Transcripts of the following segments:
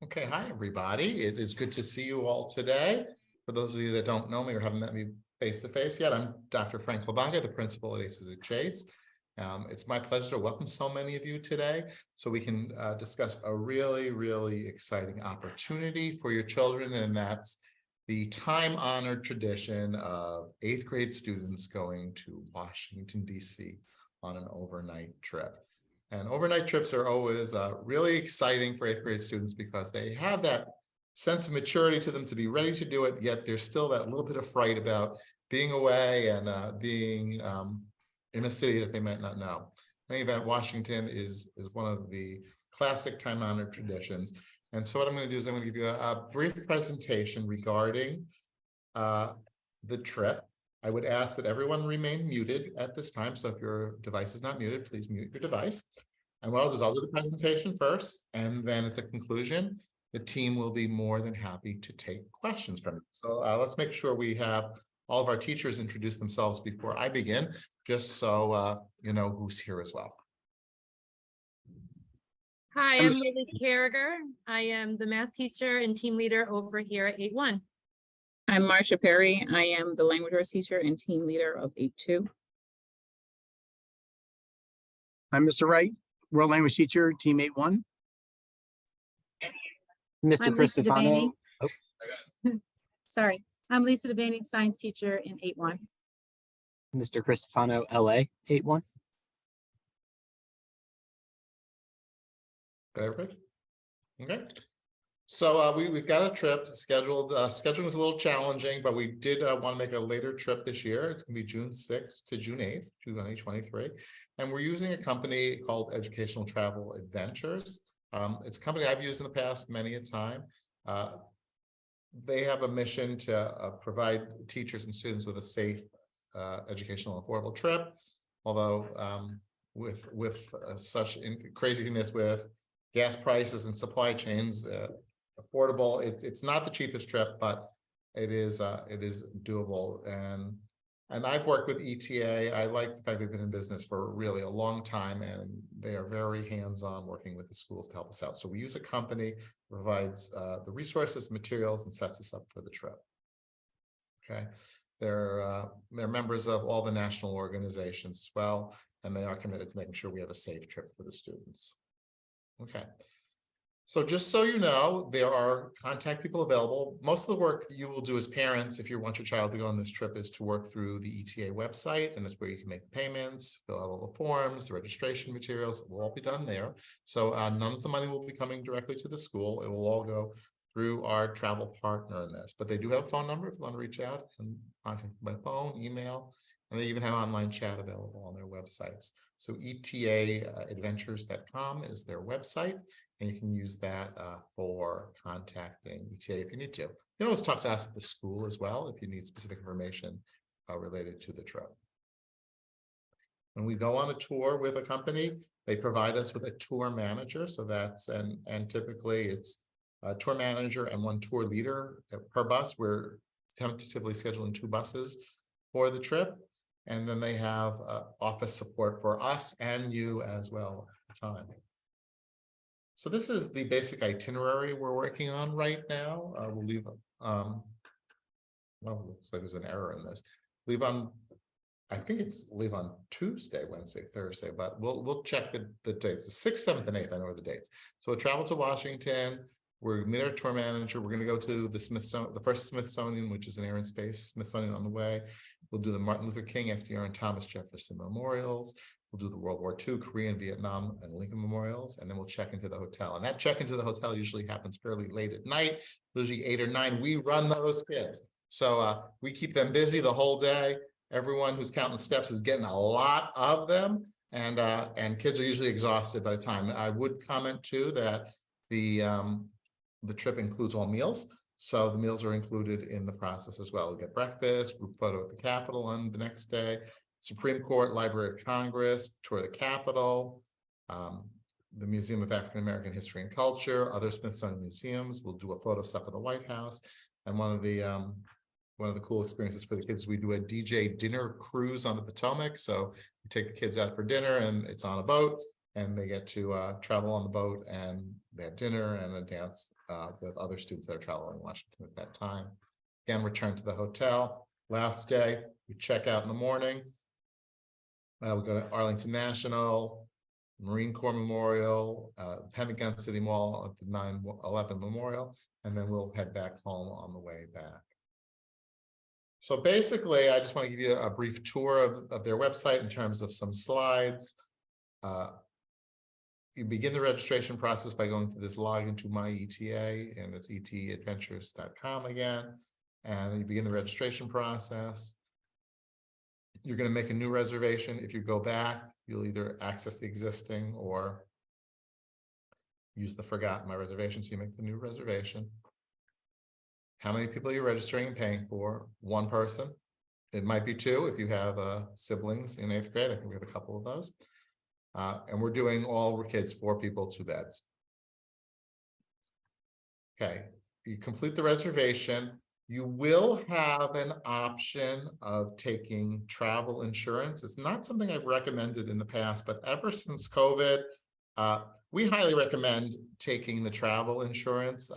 Okay, hi everybody. It is good to see you all today. For those of you that don't know me or haven't met me face to face yet, I'm Dr. Frank Labaga, the principal at Aces at Chase. It's my pleasure to welcome so many of you today so we can discuss a really exciting opportunity for your children, and that's the time-honored tradition of 8th grade students going to Washington, D.C. on an overnight trip. And overnight trips are always really exciting for 8th grade students because they have that sense of maturity to them to be ready to do it, yet there's still that little bit of fright about being away and being in a city that they might not know. In any event, Washington is one of the classic time-honored traditions. And so what I'm going to do is I'm going to give you a brief presentation regarding the trip. I would ask that everyone remain muted at this time. So if your device is not muted, please mute your device. And what I'll do is I'll do the presentation first, and then at the conclusion, the team will be more than happy to take questions from you. So let's make sure we have all of our teachers introduce themselves before I begin, just so you know who's here as well. Hi, I'm Lily Carriger. I am the math teacher and team leader over here at 8-1. I'm Marcia Perry. I am the language arts teacher and team leader of 8-2. I'm Mr. Wright, world language teacher, team 8-1. Mr. Cristofano. Sorry, I'm Lisa Devaney, science teacher in 8-1. Mr. Cristofano, LA 8-1. Everybody? Okay. So we've got a trip scheduled. Scheduling was a little challenging, but we did want to make a later trip this year. It's going to be June 6th to June 8th, 2023. And we're using a company called Educational Travel Adventures. It's a company I've used in the past many a time. They have a mission to provide teachers and students with a safe, educational, affordable trip. Although with such craziness with gas prices and supply chains, affordable. It's not the cheapest trip, but it is doable. And I've worked with ETA. I like the fact they've been in business for really a long time, and they are very hands-on working with the schools to help us out. So we use a company that provides the resources, materials, and sets us up for the trip. Okay, they're members of all the national organizations as well, and they are committed to making sure we have a safe trip for the students. Okay. So just so you know, there are contact people available. Most of the work you will do as parents, if you want your child to go on this trip, is to work through the ETA website, and that's where you can make payments, fill out all the forms, the registration materials. It will all be done there. So none of the money will be coming directly to the school. It will all go through our travel partner in this. But they do have a phone number if you want to reach out and contact by phone, email, and they even have online chat available on their websites. So etaadventures.com is their website, and you can use that for contacting ETA if you need to. You can always talk to us at the school as well if you need specific information related to the trip. When we go on a tour with a company, they provide us with a tour manager. So that's, and typically it's a tour manager and one tour leader per bus. We're tentatively scheduling 2 buses for the trip. And then they have office support for us and you as well at the time. So this is the basic itinerary we're working on right now. We'll leave, well, looks like there's an error in this. Leave on, I think it's leave on Tuesday, Wednesday, Thursday, but we'll check the dates. The 6th, 7th, and 8th, I know are the dates. So we'll travel to Washington. We're meet our tour manager. We're going to go to the Smithsonian, the first Smithsonian, which is an Air and Space Smithsonian on the way. We'll do the Martin Luther King, FDR, and Thomas Jefferson memorials. We'll do the World War II, Korean, Vietnam, and Lincoln memorials, and then we'll check into the hotel. And that check into the hotel usually happens fairly late at night, usually 8 or 9. We run those kids. So we keep them busy the whole day. Everyone who's counting steps is getting a lot of them, and kids are usually exhausted by the time. I would comment too that the trip includes all meals. So the meals are included in the process as well. We get breakfast, group photo at the Capitol on the next day, Supreme Court, Library of Congress, tour of the Capitol, the Museum of African American History and Culture, other Smithsonian museums. We'll do a photo stop at the White House. And one of the cool experiences for the kids, we do a DJ dinner cruise on the Potomac. So we take the kids out for dinner, and it's on a boat. and they get to travel on the boat, and they have dinner and a dance with other students that are traveling in Washington at that time. Again, return to the hotel. Last day, we check out in the morning. We go to Arlington National, Marine Corps Memorial, Pentagon City Mall at the 9/11 Memorial, and then we'll head back home on the way back. So basically, I just want to give you a brief tour of their website in terms of some slides. You begin the registration process by going to this login to my ETA, and it's etadventures.com again, and you begin the registration process. You're going to make a new reservation. If you go back, you'll either access the existing or use the forgotten my reservation. So you make the new reservation. How many people you're registering and paying for? One person. It might be two if you have siblings in 8th grade. I think we have a couple of those. And we're doing all kids, 4 people, 2 beds. Okay, you complete the reservation. You will have an option of taking travel insurance. It's not something I've recommended in the past, but ever since COVID, we highly recommend taking the travel insurance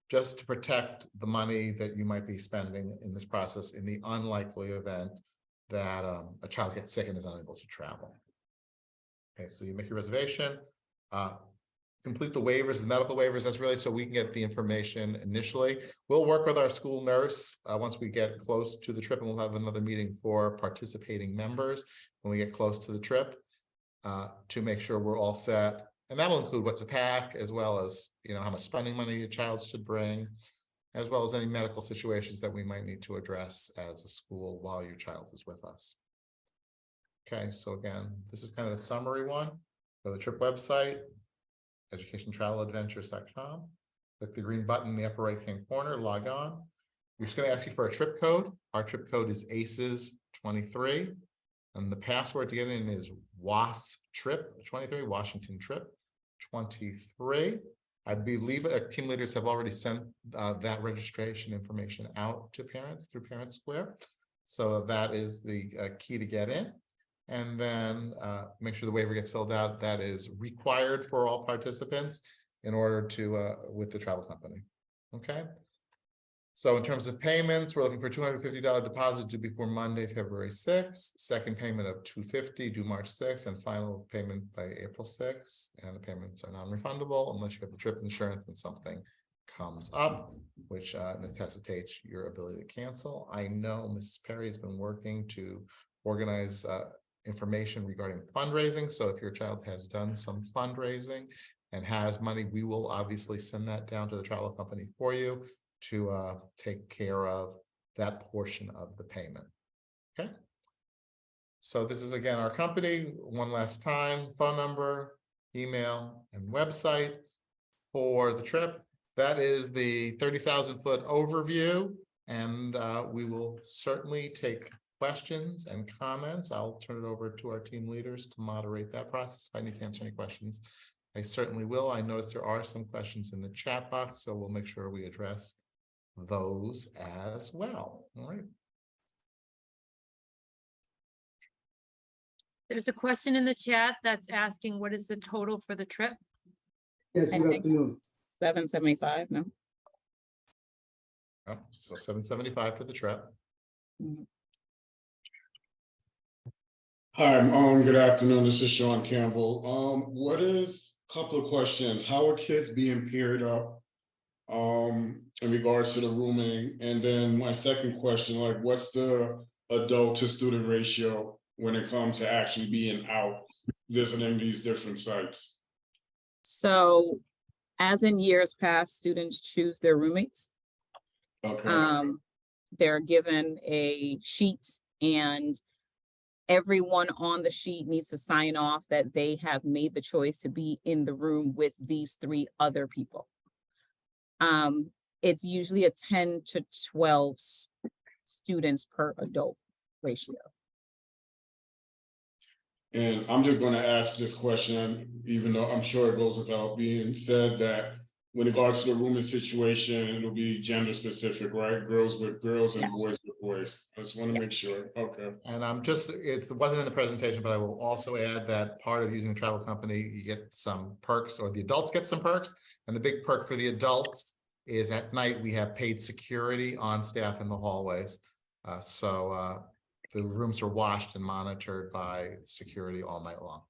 just to protect the money that you might be spending in this process in the unlikely event that a child gets sick and is unable to travel. Okay, so you make your reservation, complete the waivers, the medical waivers. That's really so we can get the information initially. We'll work with our school nurse once we get close to the trip, and we'll have another meeting for participating members when we get close to the trip to make sure we're all set. And that'll include what to pack, as well as, you know, how much spending money a child should bring, as well as any medical situations that we might need to address as a school while your child is with us. Okay, so again, this is kind of the summary one. Go to the trip website, educationtraveladventures.com. Click the green button in the upper right-hand corner, log on. We're just going to ask you for a trip code. Our trip code is ACES23. And the password to get in is WASTRIP23, Washington Trip 23. I believe team leaders have already sent that registration information out to parents through Parent Square. So that is the key to get in. And then make sure the waiver gets filled out. That is required for all participants in order to with the travel company. Okay. So in terms of payments, we're looking for $250 deposit due before Monday, February 6th. Second payment of $250 due March 6th, and final payment by April 6th. And the payments are non-refundable unless you have the trip insurance and something comes up, which necessitates your ability to cancel. I know Mrs. Perry has been working to organize information regarding fundraising. So if your child has done some fundraising and has money, we will obviously send that down to the travel company for you to take care of that portion of the payment. Okay. So this is again our company. One last time, phone number, email, and website for the trip. That is the 30,000-foot overview, and we will certainly take questions and comments. I'll turn it over to our team leaders to moderate that process. If I need to answer any questions, I certainly will. I notice there are some questions in the chat box, so we'll make sure we address those as well. All right. There's a question in the chat that's asking, what is the total for the trip? Yes, I good think afternoon. 775, no? Oh, so $775 for the trip. Hi, good afternoon. This is Sean Campbell. What is, couple of questions. How are kids being paired up in regards to the rooming? And then my second question, like what's the adult to student ratio when it comes to actually being out visiting these different sites? So as in years past, students choose their roommates. Okay. They're given a sheet, and everyone on the sheet needs to sign off that they have made the choice to be in the room with these 3 other people. It's usually a 10 to 12 students per adult ratio. And I'm just going to ask this question, even though I'm sure it goes without being said, that in regards to the rooming situation, it'll be gender specific, right? Girls with girls and Yes. boys with boys. I just want to make Yes. sure. Okay. And I'm just, it wasn't in the presentation, but I will also add that part of using the travel company, you get some perks, or the adults get some perks. And the big perk for the adults is at night, we have paid security on staff in the hallways. So the rooms are washed and monitored by security all night long.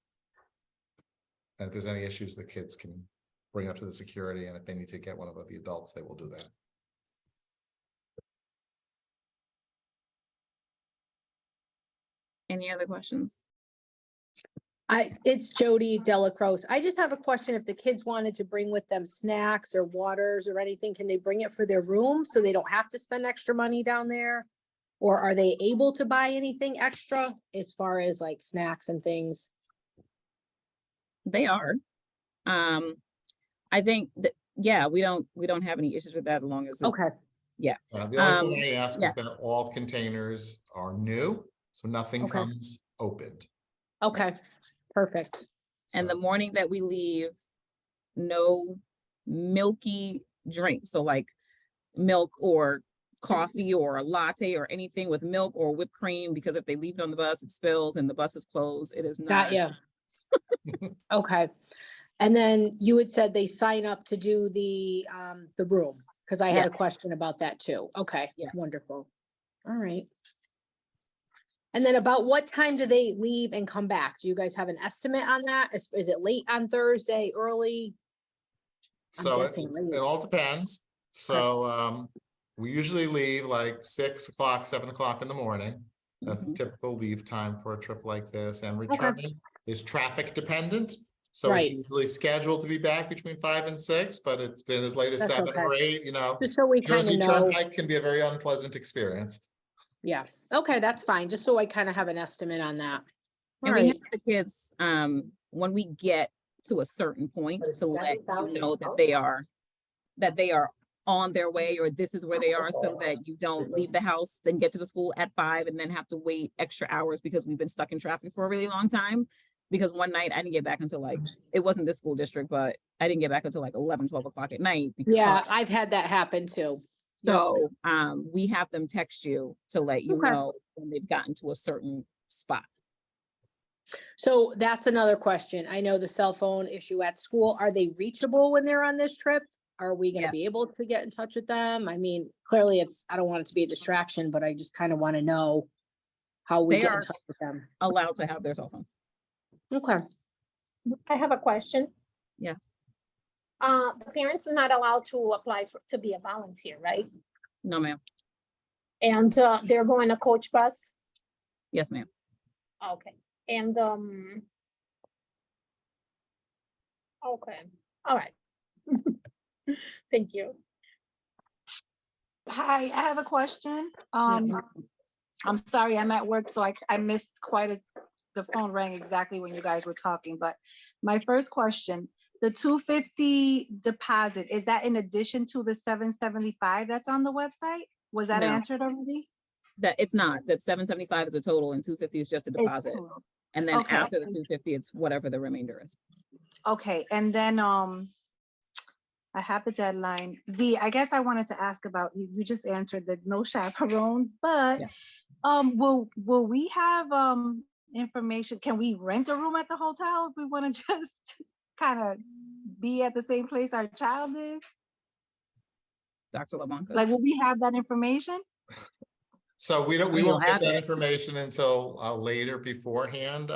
And if there's any issues, the kids can bring it up to the security, and if they need to get one of the adults, they will do that. Any other questions? It's Jody Delacroce. I just have a question. If the kids wanted to bring with them snacks or waters or anything, can they bring it for their room so they don't have to spend extra money down there? Or are they able to buy anything extra as far as like snacks and things? They are. I think that, yeah, we don't have any issues with that as long as it's, Okay, yeah. The only thing I ask yeah. is that all containers are new, so nothing Okay. comes opened. okay, perfect. And the So- morning that we leave, no milky drink. So like milk or coffee or a latte or anything with milk or whipped cream, because if they leave it on the bus, it spills and the bus is closed. It is not. Got you. Okay. And then you had said they sign up to do the room, because I had a Yes. question about that too. Okay, Yes. wonderful. All right. And then about what time do they leave and come back? Do you guys have an estimate on that? Is it late on Thursday, early? I'm So guessing late. it all depends. So we usually leave like 6 o'clock, 7 o'clock in the morning. That's the Mhm. typical leave time for a trip like this, and returning is traffic dependent. So Right. it's usually scheduled to be back between 5 and 6, but it's been as late as That's 7 or okay. 8, you know. Just so we kind of Jersey know. Turnpike can be a very unpleasant experience. Yeah, okay, that's fine. Just so I kind of have an estimate on that. And All we right. have the kids, when we get to a certain point, But it's to let you know $7,000. that they are on their way, or this is where they are, so that you don't leave the house and get to the school at 5 and then have to wait extra hours because we've been stuck in traffic for a really long time. Because one night I didn't get back until like, it wasn't this school district, but I didn't get back until like 11, 12 o'clock at night. Yeah, because- I've had that happen too. Yep. So, we have them text you to let you Okay. know when they've gotten to a certain spot. So that's another question. I know the cell phone issue at school. Are they reachable when they're on this trip? Are we gonna be Yes. able to get in touch with them? I mean, clearly I don't want it to be a distraction, but I just kind of want to know how we They get in are- touch with them. Allowed to have their cell phones. Okay. I have a question. Yes. The parents are not allowed to apply to be a volunteer, right? No, ma'am. And they're going to coach bus? Yes, ma'am. Okay, and okay, all right. Thank you. Hi, I have a question. Yeah. I'm sorry, I'm at work, so I missed the phone rang exactly when you guys were talking, but my first question, the 250 deposit, is that in addition to the 775 that's on the website? Was that No. answered already? That it's not, that 775 is a total and 250 is just a It's deposit. total. And then Okay. after the 250, it's whatever the remainder is. Okay, and then I have the deadline. I guess I wanted to ask about, you just answered that no chaperones, but Yes. will we have information? Can we rent a room at the hotel if we want to just kind of be at the same place our child is? Dr. LaBonca? Like, will we have that information? So we You'll won't get have that it. information until later beforehand.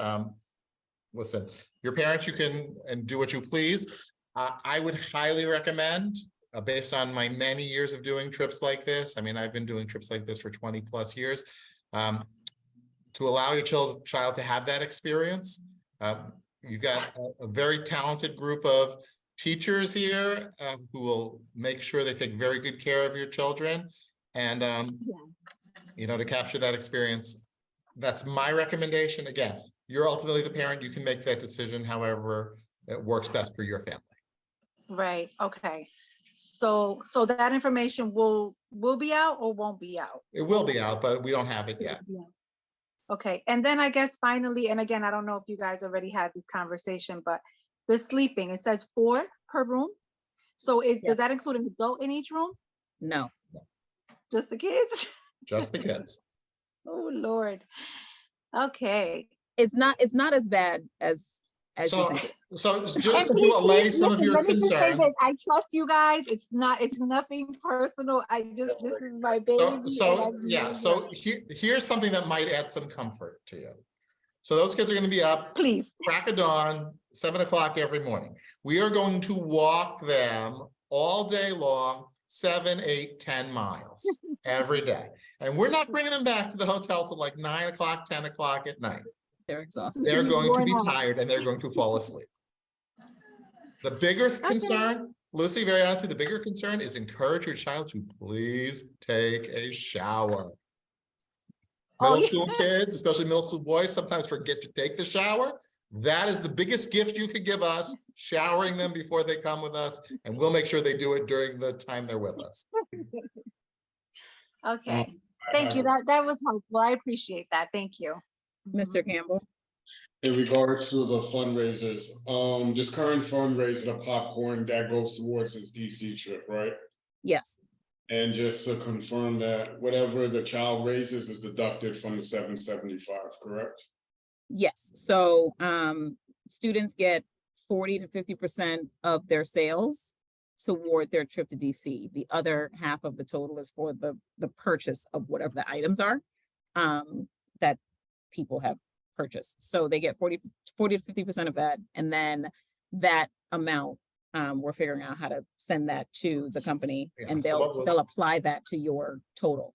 Listen, your parents, you can and do what you please. I would highly recommend, based on my many years of doing trips like this, I mean, I've been doing trips like this for 20 plus years, to allow your child to have that experience. You've got a very talented group of teachers here who will make sure they take very good care of your children. And, you know, to capture that experience, that's my recommendation. Again, you're ultimately the parent. You can make that decision however it works best for your family. Right, okay. So that information will be out or won't be out? It will be out, but we don't have it yet. Yeah. Okay, and then I guess finally, and again, I don't know if you guys already had this conversation, but the sleeping, it says 4 per room. So does Yes. that include an adult in each room? No, Just the kids? Just the kids. Oh, Lord. Okay. it's not as bad as you So, think. so And just to please, allay please, some of listen, your let me just say concerns. this. I trust you guys. It's nothing personal. this is my baby. So here's something that might add some comfort to you. So those kids are going to be up Please. crack of dawn, 7 o'clock every morning. We are going to walk them all day long, 7, 8, 10 miles every day. And we're not bringing them back to the hotel till like 9 o'clock, 10 o'clock at night. They're exhausted. They're going to be Worn out. tired and they're going to fall asleep. The bigger concern, Lucy, very honestly, the bigger concern is encourage your child to please take a shower. Oh, Middle yeah. school kids, especially middle school boys, sometimes forget to take the shower. That is the biggest gift you could give us, showering them before they come with us, and we'll make sure they do it during the time they're with us. Okay. Thank you. That was helpful. I appreciate that. Thank you. Mr. Campbell? In regards to the fundraisers, this current fundraiser, the popcorn that goes towards this DC trip, right? Yes. And just to confirm that whatever the child raises is deducted from the 775, correct? Yes, so students get 40 to 50% of their sales toward their trip to DC. The other half of the total is for the purchase of whatever the items are that people have purchased. So they get 40 to 50% of that, and then that amount we're figuring out how to send that to the company, Yeah, and so what they'll apply that to your total.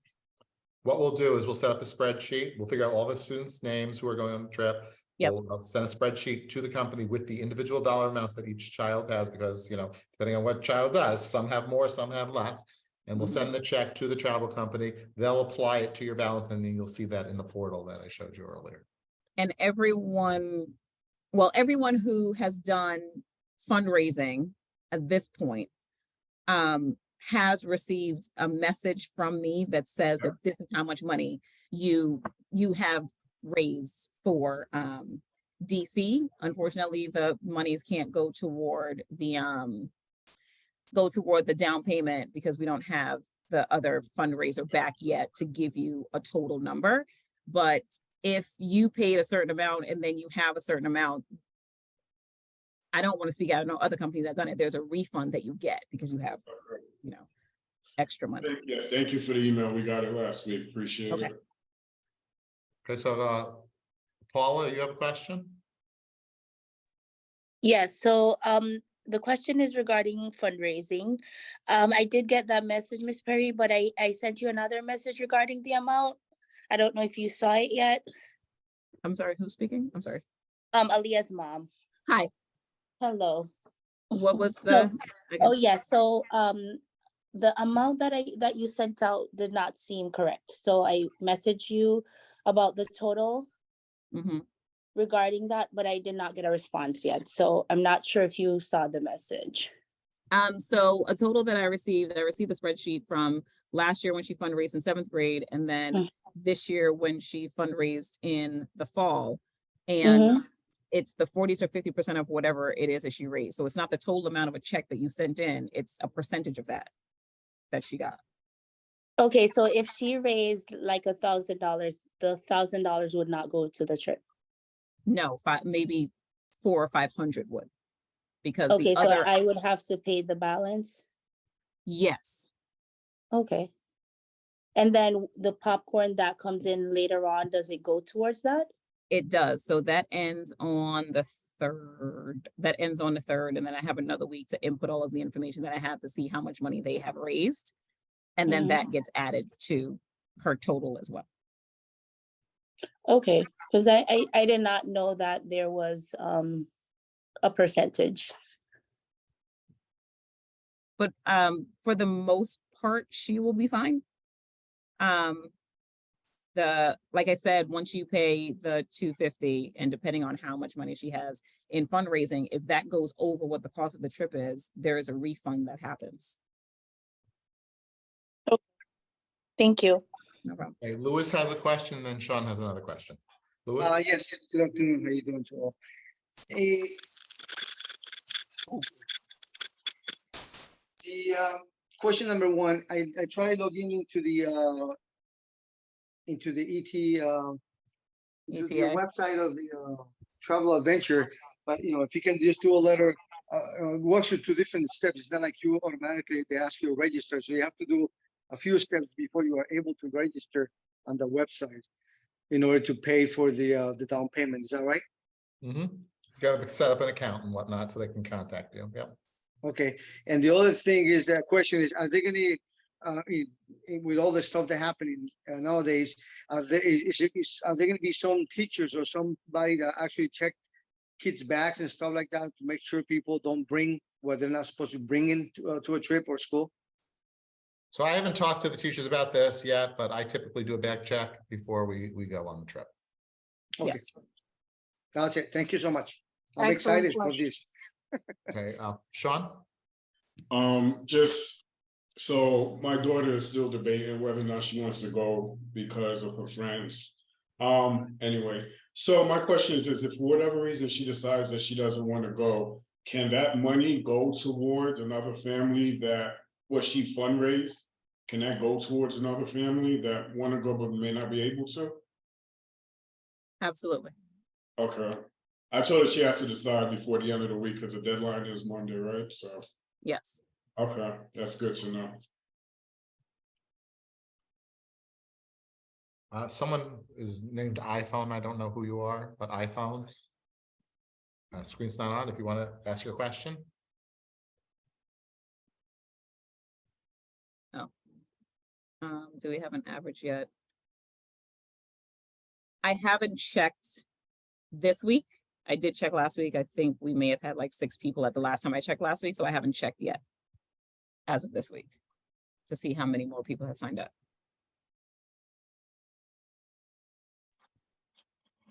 What we'll do is we'll set up a spreadsheet. We'll figure out all the students' names who are going on the trip. Yep. We'll send a spreadsheet to the company with the individual dollar amounts that each child has, because, depending on what child does, some have more, some have less. And we'll send the check to the travel company. They'll apply it to your balance, and then you'll see that in the portal that I showed you earlier. And everyone who has done fundraising at this point has received a message from me that says that this is how much money you have raised for DC. Unfortunately, the monies can't go toward the down payment because we don't have the other fundraiser back yet to give you a total number. But if you paid a certain amount and then you have a certain amount, I don't want to speak out. I know other companies that have done it. There's a refund that you get because you have, extra money. Thank you for the email. We got it last week. Appreciate Okay. it. Okay, so Paula, you have a question? Yes, so the question is regarding fundraising. I did get that message, Ms. Perry, but I sent you another message regarding the amount. I don't know if you saw it yet. I'm sorry, who's speaking? I'm sorry. Aaliyah's mom. Hi. Hello. What was the? Oh yeah, so the amount that you sent out did not seem correct. So I messaged you about the total regarding that, but I did not get a response yet. So I'm not sure if you saw the message. So a total that I received the spreadsheet from last year when she fundraised in 7th grade, and then this year when she fundraised in the fall, and it's the 40 to 50% of whatever it is that she raised. So it's not the total amount of a check that you sent in, it's a percentage of that she got. Okay, so if she raised like $1,000, the $1,000 would not go to the trip. No, maybe 400 or 500 would, because okay, the other. So I would have to pay the balance. Yes. Okay. And then the popcorn that comes in later on, does it go towards that? It does. So that ends on the 3rd. And then I have another week to input all of the information that I have to see how much money they have raised. And then that gets added to her total as well. Okay, because I did not know that there was a percentage. But for the most part, she will be fine. Like I said, once you pay the $250, and depending on how much money she has in fundraising, if that goes over what the cost of the trip is, there is a refund that happens. Okay. Thank you. No problem. Okay, Louis has a question, and then Sean has another question. Louis? Yes, good afternoon. How you doing, Joel? question number one, I tried logging into the into the ETA. website of the travel adventure, but if you can just do a letter, works with two different steps. It's not like you automatically, they ask you to register, so you have to do a few steps before you are able to register on the website in order to pay for the down payment. Is that right? Mm-hmm. You gotta set up an account and whatnot so they can contact you. Yep. Okay, and the other thing is, question is, are they gonna, with all the stuff that happening nowadays, are there gonna be some teachers or somebody that actually check kids' bags and stuff like that to make sure people don't bring what they're not supposed to bring in to a trip or school? So I haven't talked to the teachers about this yet, but I typically do a back check before we go on the trip. Okay, Yes. that's it. Thank you so much. I'm Excellent excited for question. this. Okay, Sean? Just, so my daughter is still debating whether or not she wants to go because of her friends. Anyway, so my question is if for whatever reason she decides that she doesn't want to go, can that money go towards another family that, what she fundraised? Can that go towards another family that want to go but may not be able to? Absolutely. Okay. I told her she has to decide before the end of the week because the deadline is Monday, right? So, Yes. okay, that's good to know. Someone is named iPhone. I don't know who you are, but iPhone. Screen's not on if you want to ask your question. Do we have an average yet? I haven't checked this week. I did check last week. I think we may have had like 6 people at the last time I checked last week, so I haven't checked yet as of this week to see how many more people have signed up.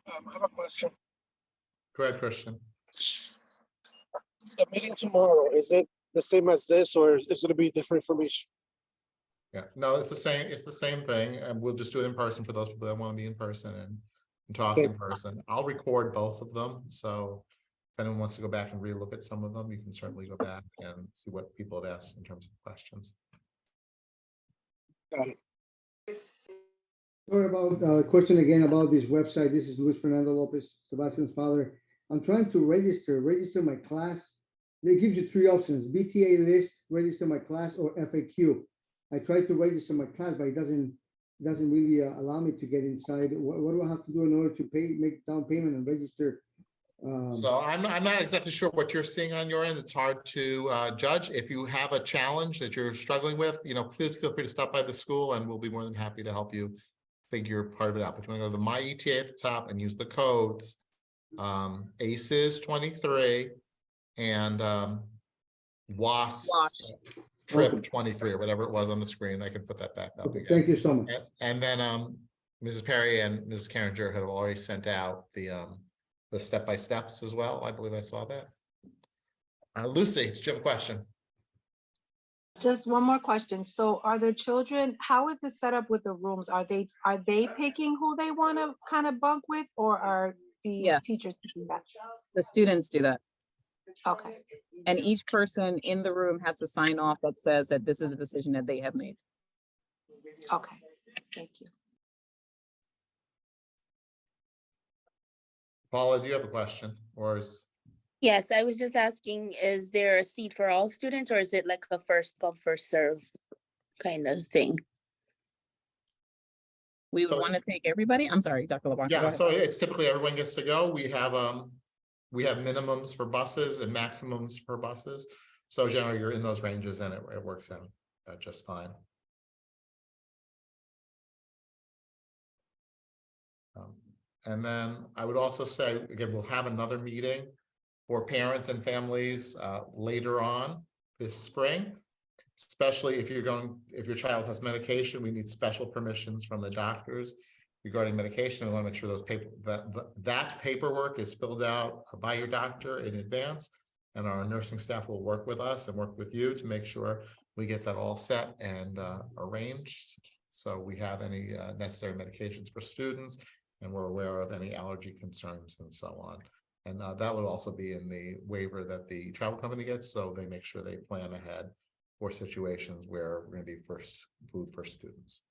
I have a question. Go ahead, Christian. The meeting tomorrow, is it the same as this or is it going to be different information? Yeah, no, it's the same. It's the same thing, and we'll just do it in person for those people that want to be in person and talk in person. I'll record both of them, so if anyone wants to go back and relook at some of them, you can certainly go back and see what people have asked in terms of questions. Got it. Sorry about question again about this website. This is Luis Fernando Lopez, Sebastian's father. I'm trying to register my class. It gives you 3 options: BTA list, register my class, or FAQ. I tried to register my class, but it doesn't really allow me to get inside. What do I have to do in order to make down payment and register? So I'm not exactly sure what you're seeing on your end. It's hard to judge. If you have a challenge that you're struggling with, please feel free to stop by the school and we'll be more than happy to help you figure part of it out. But you want to go to the My ETA at the top and use the codes ACES 23 and WAS trip 23 or whatever it was on the screen. I can put that back up Okay, again. thank you so much. And then Mrs. Perry and Mrs. Carringer had already sent out the step-by-steps as well. I believe I saw that. Lucy, did you have a question? Just one more question. So are the children, how is the setup with the rooms? Are they picking who they want to kind of bunk with, or are the Yes. teachers picking that? The students do that. Okay. And each person in the room has to sign off that says that this is a decision that they have made. Okay. Thank you. Paula, do you have a question? Or is Yes, I was just asking, is there a seat for all students or is it like a first come, first serve kind of thing? We So would want to it's- take everybody. I'm sorry, Dr. LeBlanc. yeah, so it's typically everyone gets to go. We have minimums for buses and maximums for buses. So generally you're in those ranges and it works out just fine. And then I would also say, again, we'll have another meeting for parents and families later on this spring, especially if your child has medication, we need special permissions from the doctors regarding medication. We want to make sure that paperwork is filled out by your doctor in advance, and our nursing staff will work with us and work with you to make sure we get that all set and arranged. So we have any necessary medications for students, and we're aware of any allergy concerns and so on. And that would also be in the waiver that the travel company gets, so they make sure they plan ahead for situations where we're going to be food for students.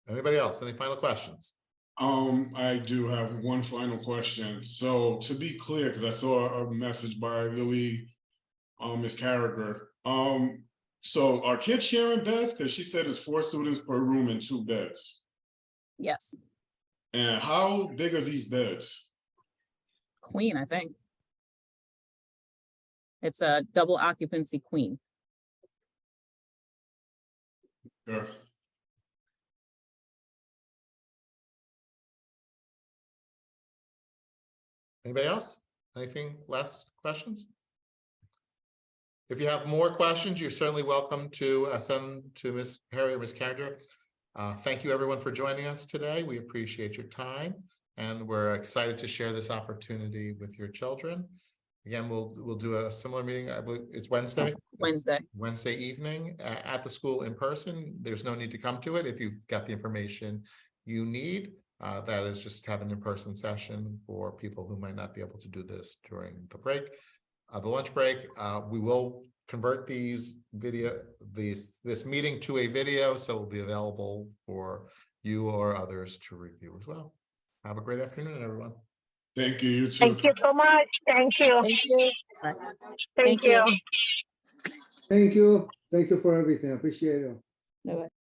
Anybody else? Any final questions? I do have one final question. So to be clear, because I saw a message by Lily, Ms. Carragher. So are kids sharing beds? Because she said it's 4 students per room and 2 beds. Yes, And how big are these beds? queen, I think. It's a double occupancy queen. Yeah. Anybody else? Anything last questions? If you have more questions, you're certainly welcome to send to Ms. Perry or Ms. Carriger. Thank you everyone for joining us today. We appreciate your time and we're excited to share this opportunity with your children. Again, we'll do a similar meeting. I believe it's Wednesday. Wednesday evening at the school in person. There's no need to come to it if you've got the information you need. That is just have an in-person session for people who might not be able to do this during the break. The lunch break, we will convert this meeting to a video, so it will be available for you or others to review as well. Have a great afternoon, everyone. Thank you. You too. Thank you so much. Thank you. Thank you. Thank you. Thank you. Thank you for everything. I appreciate it. Bye-bye.